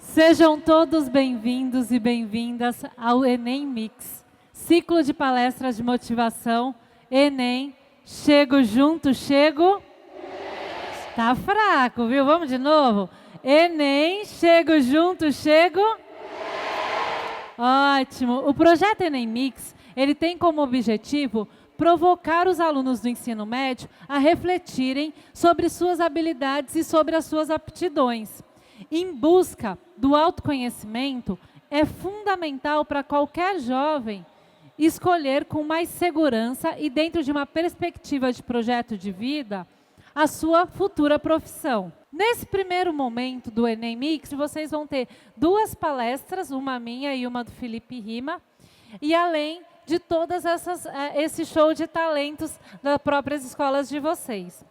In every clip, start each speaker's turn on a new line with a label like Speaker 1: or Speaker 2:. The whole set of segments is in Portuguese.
Speaker 1: Sejam todos bem-vindos e bem-vindas ao Enem Mix, ciclo de palestras de motivação, Enem, chego junto, chego... Tá fraco, viu? Vamos de novo? Enem, chego junto, chego... Ótimo! O projeto Enem Mix, ele tem como objetivo provocar os alunos do ensino médio a refletirem sobre suas habilidades e sobre as suas aptidões. Em busca do autoconhecimento, é fundamental para qualquer jovem escolher com mais segurança e dentro de uma perspectiva de projeto de vida a sua futura profissão. Nesse primeiro momento do Enem Mix, vocês vão ter duas palestras, uma minha e uma do Felipe Rima, e além de todas esse show de talentos das próprias escolas de vocês.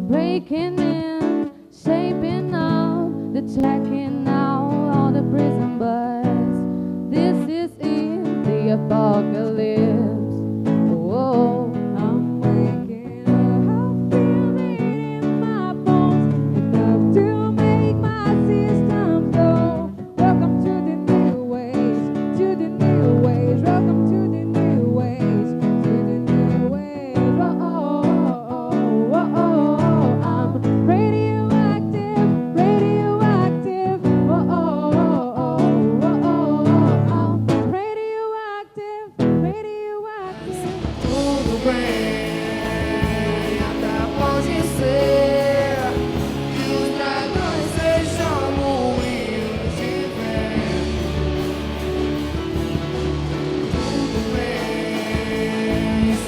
Speaker 2: Breaking in, shaping up, the checking out all the prison bus. This is it, the apocalypse. Oh, I'm waking up, feeling in my bones, enough to make my system go. Welcome to the new ways, to the new ways. Welcome to the new ways, to the new ways. Oh, oh, oh, oh, oh.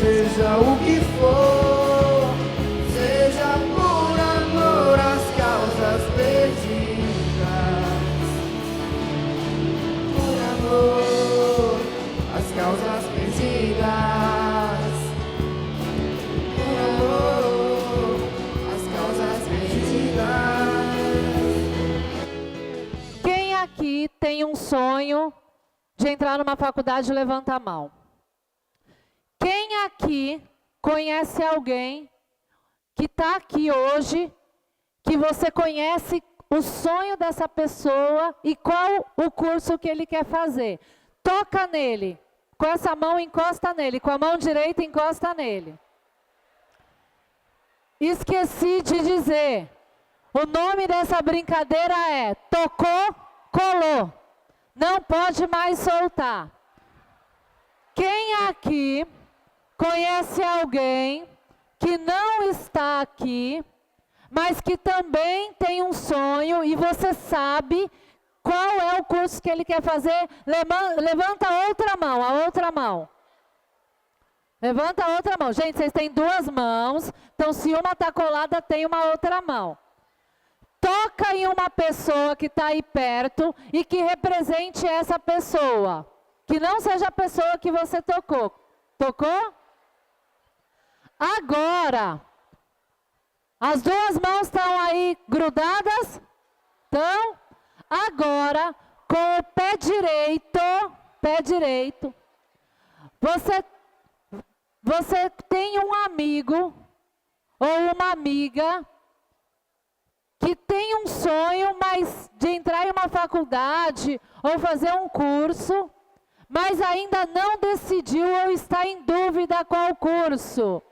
Speaker 3: Seja o que for, seja por amor às causas perdidas, por amor às causas perdidas, por amor às causas perdidas.
Speaker 1: Quem aqui tem um sonho de entrar numa faculdade, levanta a mão. Quem aqui conhece alguém que está aqui hoje, que você conhece o sonho dessa pessoa e qual o curso que ele quer fazer? Toca nele, com essa mão encosta nele, com a mão direita encosta nele. Esqueci de dizer, o nome dessa brincadeira é tocou, colou. Não pode mais soltar. Quem aqui conhece alguém que não está aqui, mas que também tem um sonho e você sabe qual é o curso que ele quer fazer? Levanta a outra mão, a outra mão. Levanta a outra mão. Gente, vocês têm duas mãos, então se uma está colada, tem uma outra mão. Toca em uma pessoa que está aí perto e que represente essa pessoa. Que não seja a pessoa que você tocou. Tocou? Agora, as duas mãos estão aí grudadas? Então, agora, com o pé direito, você tem um amigo ou uma amiga que tem um sonho, mas de entrar em uma faculdade ou fazer um curso, mas ainda não decidiu ou está em dúvida qual curso.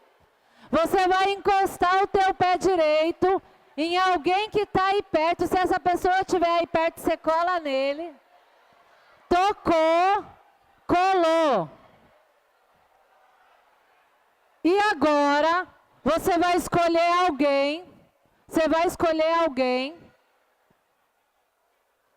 Speaker 1: Você vai encostar o teu pé direito em alguém que está aí perto. Se essa pessoa estiver aí perto, você cola nele. Tocou, colou. E agora, você vai escolher alguém. Você vai escolher alguém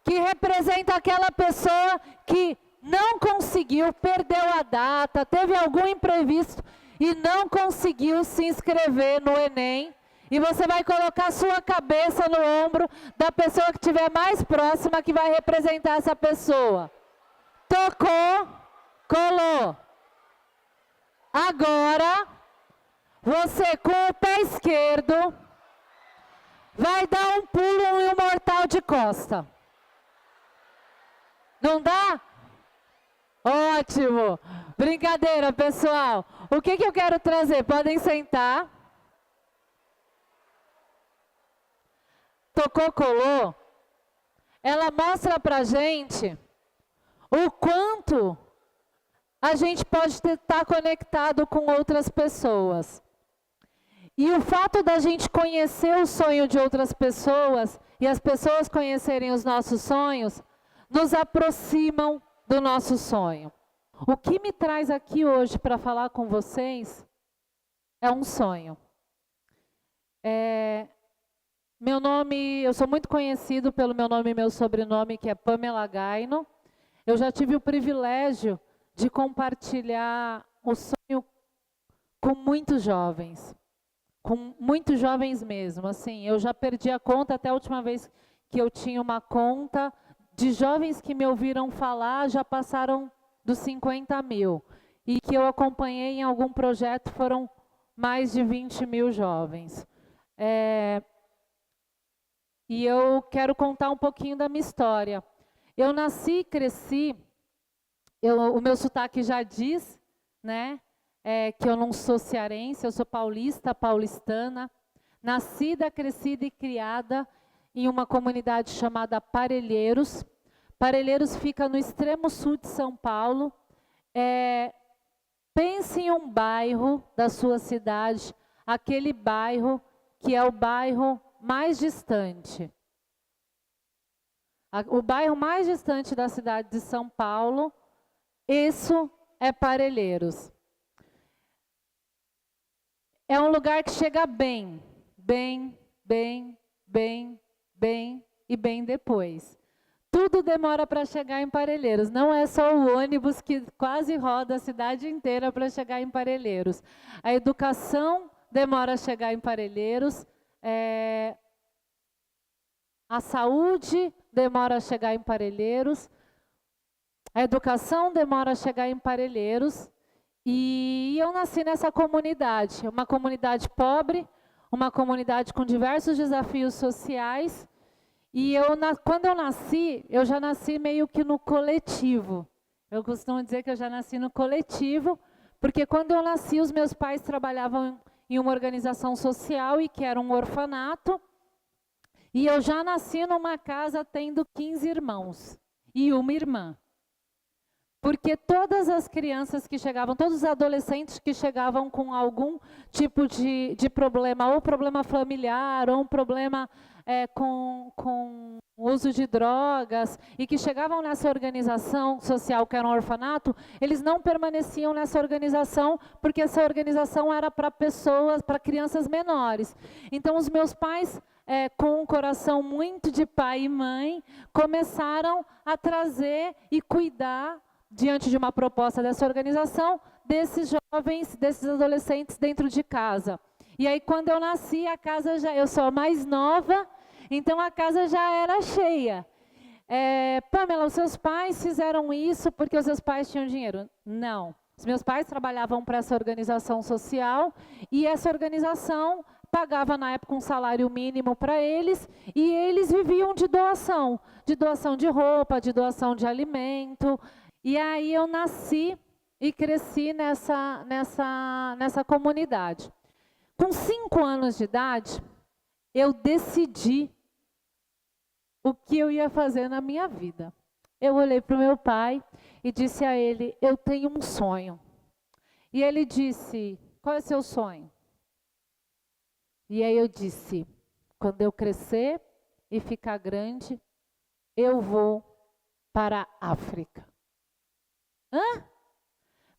Speaker 1: que representa aquela pessoa que não conseguiu, perdeu a data, teve algum imprevisto e não conseguiu se inscrever no Enem. E você vai colocar sua cabeça no ombro da pessoa que estiver mais próxima, que vai representar essa pessoa. Tocou, colou. Agora, você com o pé esquerdo vai dar um pulo e um mortal de costa. Não dá? Ótimo! Brincadeira, pessoal. O que eu quero trazer? Podem sentar. Tocou, colou. Ela mostra pra gente o quanto a gente pode estar conectado com outras pessoas. E o fato da gente conhecer o sonho de outras pessoas e as pessoas conhecerem os nossos sonhos, nos aproximam do nosso sonho. O que me traz aqui hoje para falar com vocês é um sonho. Meu nome, eu sou muito conhecido pelo meu nome e meu sobrenome, que é Pamela Gaino. Eu já tive o privilégio de compartilhar o sonho com muitos jovens mesmo. Assim, eu já perdi a conta, até a última vez que eu tinha uma conta, de jovens que me ouviram falar, já passaram dos 50 mil. E que eu acompanhei em algum projeto, foram mais de 20 mil jovens. E eu quero contar um pouquinho da minha história. Eu nasci e cresci, o meu sotaque já diz, né, que eu não sou cearense, eu sou paulistana, nascida, crescida e criada em uma comunidade chamada Parelheiros. Parelheiros fica no extremo sul de São Paulo. Pense em um bairro da sua cidade, aquele bairro que é o bairro mais distante. O bairro mais distante da cidade de São Paulo, isso é Parelheiros. É um lugar que chega bem e bem depois. Tudo demora para chegar em Parelheiros. Não é só o ônibus que quase roda a cidade inteira para chegar em Parelheiros. A educação demora a chegar em Parelheiros. A saúde demora a chegar em Parelheiros. A educação demora a chegar em Parelheiros. E eu nasci nessa comunidade. Uma comunidade pobre, uma comunidade com diversos desafios sociais. E quando eu nasci, eu já nasci meio que no coletivo. Eu costumo dizer que eu já nasci no coletivo, porque quando eu nasci, os meus pais trabalhavam em uma organização social e que era um orfanato. E eu já nasci numa casa tendo 15 irmãos e uma irmã. Porque todas as crianças que chegavam, todos os adolescentes que chegavam com algum tipo de problema, ou problema familiar, ou um problema com uso de drogas, e que chegavam nessa organização social que era um orfanato, eles não permaneciam nessa organização, porque essa organização era para pessoas, para crianças menores. Então os meus pais, com um coração muito de pai e mãe, começaram a trazer e cuidar, diante de uma proposta dessa organização, desses jovens, desses adolescentes dentro de casa. E aí, quando eu nasci, a casa eu sou a mais nova, então a casa já era cheia. Pamela, os seus pais fizeram isso porque os seus pais tinham dinheiro? Não. Os meus pais trabalhavam para essa organização social e essa organização pagava na época um salário mínimo para eles e eles viviam de doação de roupa, de doação de alimento. E aí eu nasci e cresci nessa comunidade. Com 5 anos de idade, eu decidi o que eu ia fazer na minha vida. Eu olhei para o meu pai e disse a ele, eu tenho um sonho. E ele disse, qual é o seu sonho? E aí eu disse, quando eu crescer e ficar grande, eu vou para a África. Hã?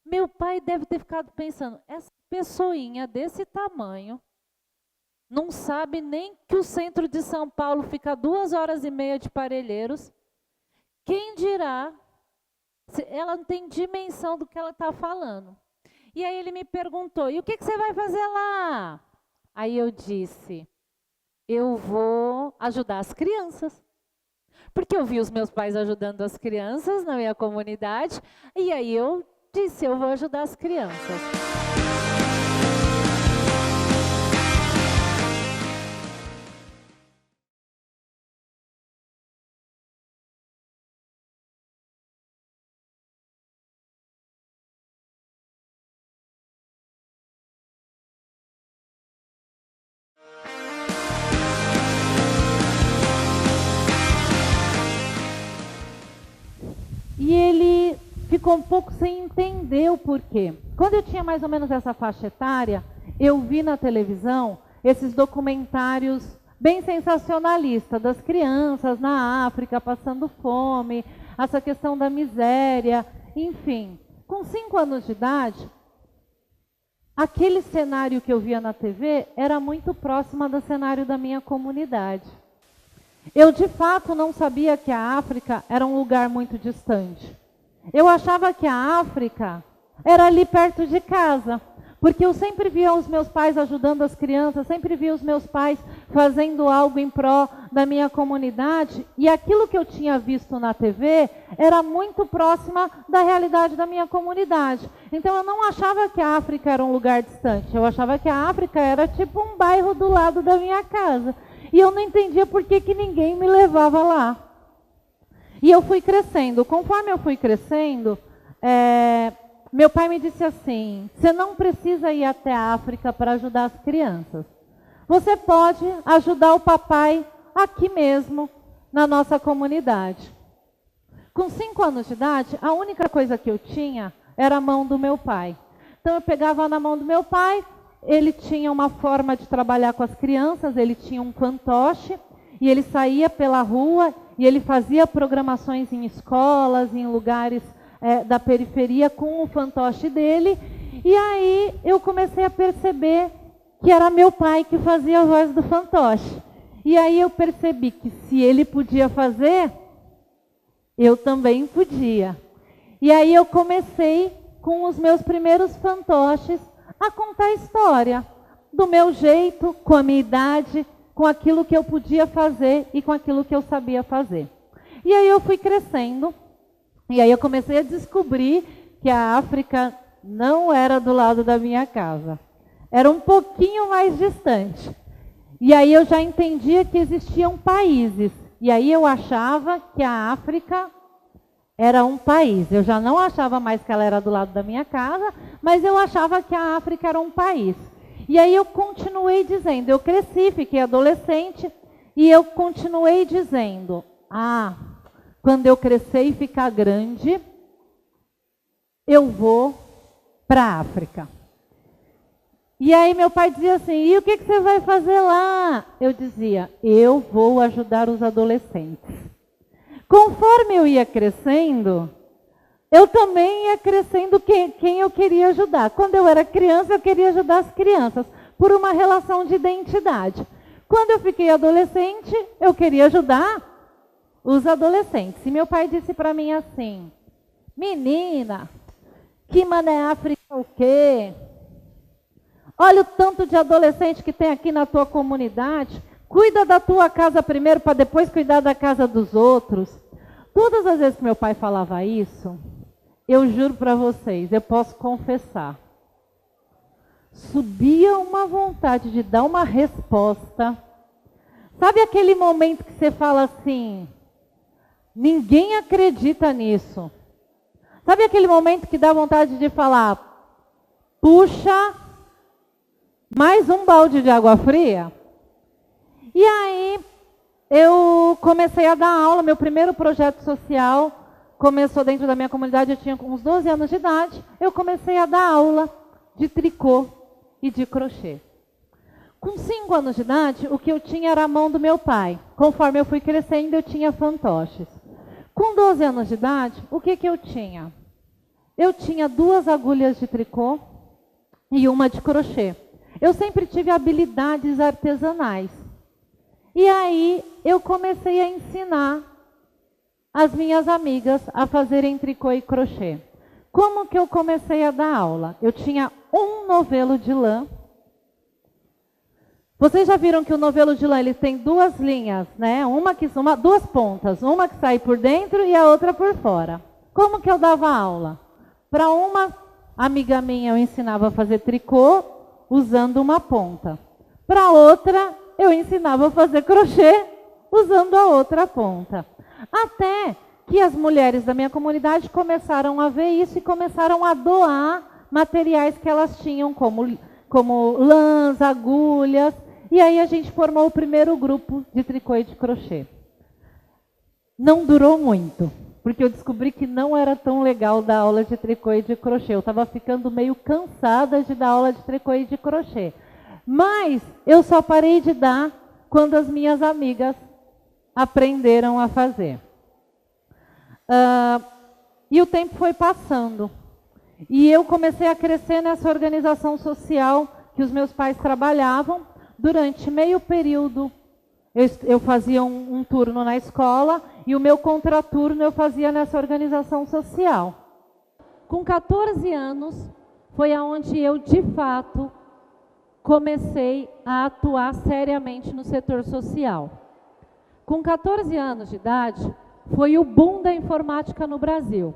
Speaker 1: Meu pai deve ter ficado pensando, essa pessoinha desse tamanho não sabe nem que o centro de São Paulo fica a 2h30 de Parelheiros. Quem dirá, ela não tem dimensão do que ela está falando. E aí ele me perguntou, e o que você vai fazer lá? Aí eu disse, eu vou ajudar as crianças. Porque eu vi os meus pais ajudando as crianças na minha comunidade, e aí eu disse, eu vou ajudar as crianças. ficou um pouco sem entender o porquê. Quando eu tinha mais ou menos essa faixa etária, eu vi na televisão esses documentários bem sensacionalistas das crianças na África passando fome, essa questão da miséria, enfim. Com 5 anos de idade, aquele cenário que eu via na TV era muito próximo do cenário da minha comunidade. Eu, de fato, não sabia que a África era um lugar muito distante. Eu achava que a África era ali perto de casa, porque eu sempre via os meus pais ajudando as crianças, sempre via os meus pais fazendo algo em prol da minha comunidade, e aquilo que eu tinha visto na TV era muito próxima da realidade da minha comunidade. Então eu não achava que a África era um lugar distante, eu achava que a África era tipo um bairro do lado da minha casa. E eu não entendia por que ninguém me levava lá. E eu fui crescendo. Conforme eu fui crescendo, meu pai me disse assim: você não precisa ir até a África para ajudar as crianças. Você pode ajudar o papai aqui mesmo, na nossa comunidade. Com 5 anos de idade, a única coisa que eu tinha era a mão do meu pai. Então eu pegava na mão do meu pai, ele tinha uma forma de trabalhar com as crianças, ele tinha um fantoche, e ele saía pela rua e ele fazia programações em escolas, em lugares da periferia com o fantoche dele. E aí eu comecei a perceber que era meu pai que fazia a voz do fantoche. E aí eu percebi que se ele podia fazer, eu também podia. E aí eu comecei com os meus primeiros fantoches a contar a história, do meu jeito, com a minha idade, com aquilo que eu podia fazer e com aquilo que eu sabia fazer. E aí eu fui crescendo, e aí eu comecei a descobrir que a África não era do lado da minha casa. Era um pouquinho mais distante. E aí eu já entendia que existiam países. E aí eu achava que a África era um país. Eu já não achava mais que ela era do lado da minha casa, mas eu achava que a África era um país. E aí eu continuei dizendo, eu cresci, fiquei adolescente, e eu continuei dizendo, quando eu crescer e ficar grande, eu vou para a África. E aí meu pai dizia assim, e o que você vai fazer lá? Eu dizia, eu vou ajudar os adolescentes. Conforme eu ia crescendo, eu também ia crescendo quem eu queria ajudar. Quando eu era criança, eu queria ajudar as crianças, por uma relação de identidade. Quando eu fiquei adolescente, eu queria ajudar os adolescentes. E meu pai disse para mim assim, menina, que mané África o quê? Olha o tanto de adolescente que tem aqui na tua comunidade. Cuida da tua casa primeiro, para depois cuidar da casa dos outros. Todas as vezes que meu pai falava isso, eu juro para vocês, eu posso confessar, subia uma vontade de dar uma resposta. Sabe aquele momento que você fala assim, ninguém acredita nisso? Sabe aquele momento que dá vontade de falar, puxa, mais um balde de água fria? E aí eu comecei a dar aula, meu primeiro projeto social começou dentro da minha comunidade, eu tinha uns 12 anos de idade, eu comecei a dar aula de tricô e de crochê. Com 5 anos de idade, o que eu tinha era a mão do meu pai. Conforme eu fui crescendo, eu tinha fantoches. Com 12 anos de idade, o que eu tinha? Eu tinha 2 agulhas de tricô e uma de crochê. Eu sempre tive habilidades artesanais. E aí eu comecei a ensinar as minhas amigas a fazerem tricô e crochê. Como que eu comecei a dar aula? Eu tinha um novelo de lã. Vocês já viram que o novelo de lã ele tem 2 linhas, né? 2 pontas, uma que sai por dentro e a outra por fora. Como que eu dava aula? Para uma amiga minha eu ensinava a fazer tricô usando uma ponta. Para outra eu ensinava a fazer crochê usando a outra ponta. Até que as mulheres da minha comunidade começaram a ver isso e começaram a doar materiais que elas tinham, como lãs, agulhas. E aí a gente formou o primeiro grupo de tricô e de crochê. Não durou muito.
Speaker 4: porque eu descobri que não era tão legal dar aula de tricô e de crochê. Eu estava ficando meio cansada de dar aula de tricô e de crochê. Mas eu só parei de dar quando as minhas amigas aprenderam a fazer. E o tempo foi passando. E eu comecei a crescer nessa organização social que os meus pais trabalhavam. Durante meio período, eu fazia um turno na escola e o meu contraturno eu fazia nessa organização social. Com 14 anos, foi aonde eu, de fato, comecei a atuar seriamente no setor social. Com 14 anos de idade, foi o boom da informática no Brasil.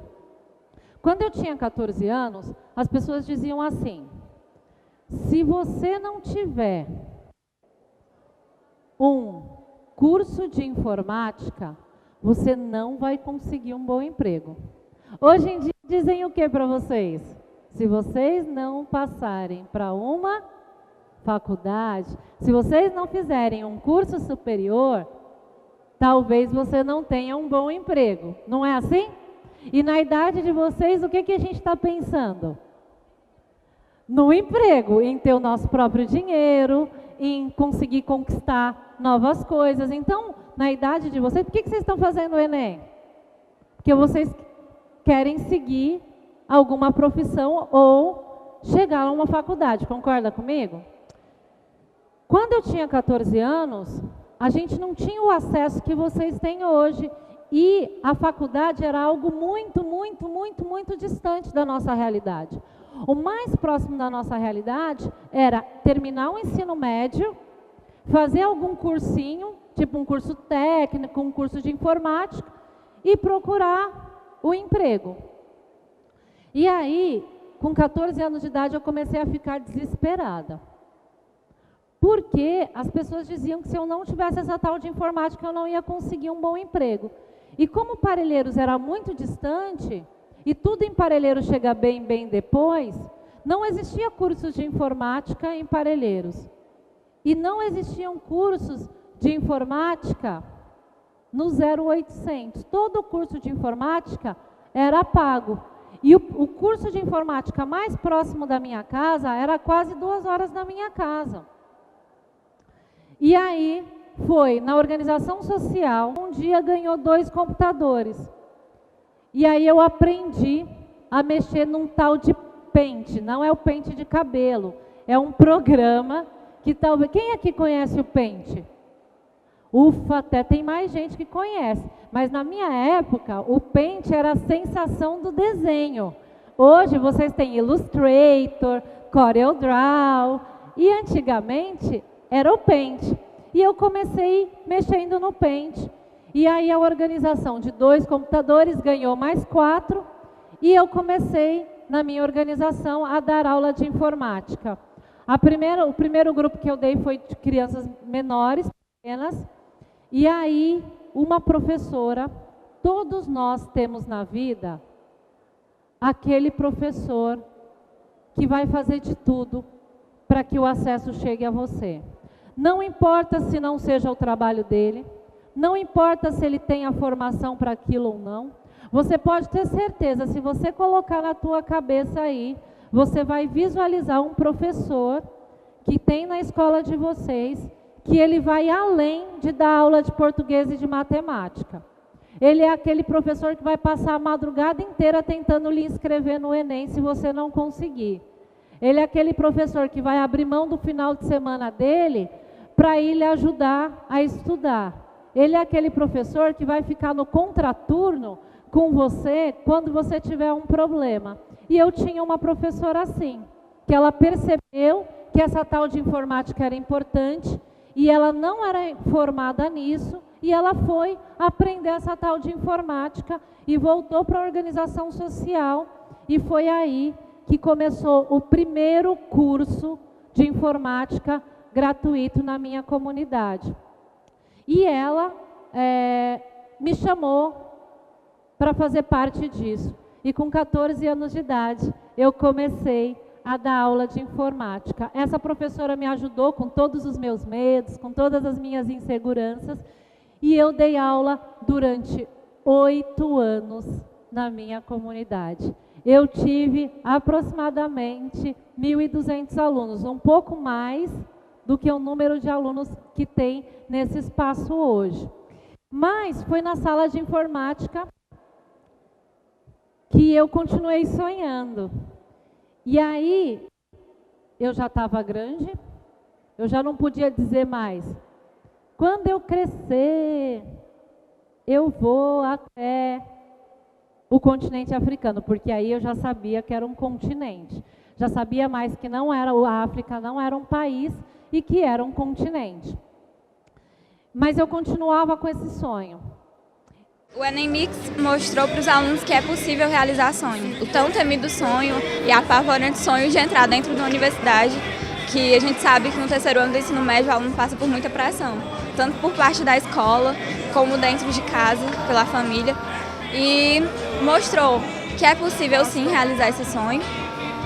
Speaker 4: Quando eu tinha 14 anos, as pessoas diziam assim: se você não tiver um curso de informática, você não vai conseguir um bom emprego. Hoje em dia dizem o que para vocês? Se vocês não passarem para uma faculdade, se vocês não fizerem um curso superior, talvez você não tenha um bom emprego. Não é assim? E na idade de vocês, o que a gente está pensando? No emprego, em ter o nosso próprio dinheiro, em conseguir conquistar novas coisas. Então, na idade de vocês, por que vocês estão fazendo o Enem? Porque vocês querem seguir alguma profissão ou chegar a uma faculdade, concorda comigo? Quando eu tinha 14 anos, a gente não tinha o acesso que vocês têm hoje. E a faculdade era algo muito, muito, muito, muito distante da nossa realidade. O mais próximo da nossa realidade era terminar o ensino médio, fazer algum cursinho, tipo um curso técnico, um curso de informática, e procurar o emprego. E aí, com 14 anos de idade, eu comecei a ficar desesperada. Porque as pessoas diziam que se eu não tivesse essa tal de informática, eu não ia conseguir um bom emprego. E como Parelheiros era muito distante, e tudo em Parelheiros chega bem depois, não existia cursos de informática em Parelheiros. E não existiam cursos de informática no 0800. Todo o curso de informática era pago. E o curso de informática mais próximo da minha casa era quase 2 horas da minha casa. E aí foi na organização social, um dia ganhou 2 computadores. E aí eu aprendi a mexer num tal de pente, não é o pente de cabelo, é um programa que talvez... Quem aqui conhece o pente? Ufa, até tem mais gente que conhece. Mas na minha época, o pente era a sensação do desenho. Hoje vocês têm Illustrator, CorelDRAW, e antigamente era o pente. E eu comecei mexendo no pente. E aí a organização de 2 computadores ganhou mais 4, e eu comecei, na minha organização, a dar aula de informática. O primeiro grupo que eu dei foi de crianças menores, pequenas, e aí uma professora, todos nós temos na vida aquele professor que vai fazer de tudo para que o acesso chegue a você. Não importa se não seja o trabalho dele, não importa se ele tem a formação para aquilo ou não, você pode ter certeza, se você colocar na tua cabeça aí, você vai visualizar um professor que tem na escola de vocês, que ele vai além de dar aula de português e de matemática. Ele é aquele professor que vai passar a madrugada inteira tentando lhe inscrever no Enem, se você não conseguir. Ele é aquele professor que vai abrir mão do final de semana dele para ir lhe ajudar a estudar. Ele é aquele professor que vai ficar no contraturno com você quando você tiver um problema. E eu tinha uma professora assim, que ela percebeu que essa tal de informática era importante e ela não era formada nisso, e ela foi aprender essa tal de informática e voltou para a organização social, e foi aí que começou o primeiro curso de informática gratuito na minha comunidade. E ela me chamou para fazer parte disso. E com 14 anos de idade, eu comecei a dar aula de informática. Essa professora me ajudou com todos os meus medos, com todas as minhas inseguranças, e eu dei aula durante 8 anos na minha comunidade. Eu tive aproximadamente 1.200 alunos, um pouco mais do que o número de alunos que tem nesse espaço hoje. Mas foi na sala de informática que eu continuei sonhando. E aí, eu já estava grande, eu já não podia dizer mais. Quando eu crescer, eu vou até o continente africano, porque aí eu já sabia que era um continente. Já sabia mais que não era a África, não era um país e que era um continente. Mas eu continuava com esse sonho.
Speaker 5: O Enem Mix mostrou para os alunos que é possível realizar sonho. O tão temido sonho e apavorante sonho de entrar dentro da universidade, que a gente sabe que no terceiro ano do ensino médio o aluno passa por muita pressão, tanto por parte da escola, como dentro de casa, pela família. E mostrou que é possível sim realizar esse sonho,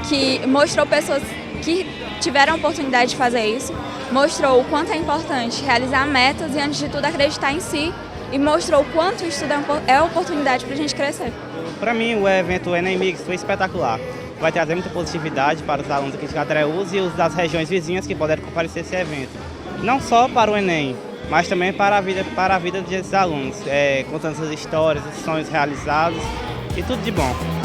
Speaker 5: que mostrou pessoas que tiveram a oportunidade de fazer isso, mostrou o quanto é importante realizar metas e, antes de tudo, acreditar em si, e mostrou o quanto o estudo é oportunidade para a gente crescer.
Speaker 6: Para mim, o evento Enem Mix foi espetacular. Vai trazer muita positividade para os alunos aqui de Crateús e os das regiões vizinhas que puderam comparecer a esse evento. Não só para o Enem, mas também para a vida desses alunos, contando suas histórias, os sonhos realizados e tudo de bom.